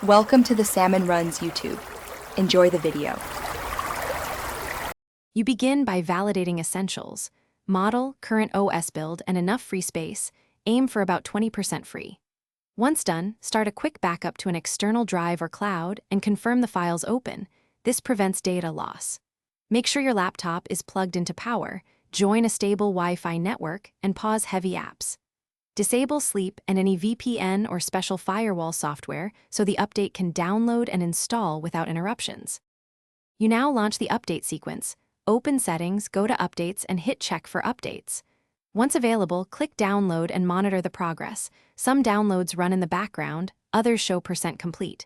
Welcome to the Salmon Runs YouTube. Enjoy the video. You begin by validating essentials: model, current OS build, and enough free space. Aim for about 20% free. Once done, start a quick backup to an external drive or cloud and confirm the files open. This prevents data loss. Make sure your laptop is plugged into power, join a stable Wi-Fi network, and pause heavy apps. Disable sleep and any VPN or special firewall software so the update can download and install without interruptions. You now launch the update sequence. Open Settings, go to Updates, and hit Check for updates. Once available, click Download and monitor the progress. Some downloads run in the background, others show % complete.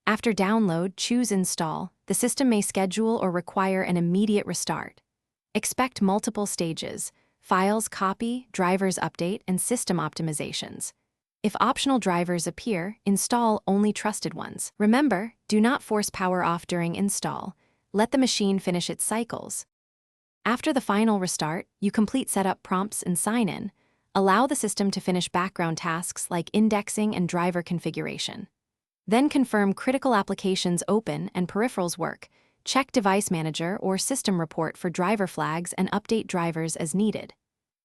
After download, choose Install. The system may schedule or require an immediate restart. Expect multiple stages: files copy, drivers update, and system optimizations. If optional drivers appear, install only trusted ones. Remember, do not force power off during install. Let the machine finish its cycles. After the final restart, you complete setup prompts and sign in. Allow the system to finish background tasks like indexing and driver configuration. Then confirm critical applications open and peripherals work. Check Device Manager or System Report for driver flags and update drivers as needed.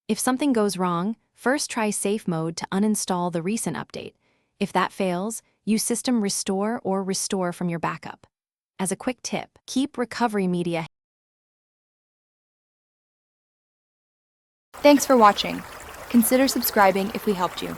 If something goes wrong, first try Safe Mode to uninstall the recent update. If that fails, use System Restore or Restore from your backup. As a quick tip, keep recovery media. Thanks for watching. Consider subscribing if we helped you.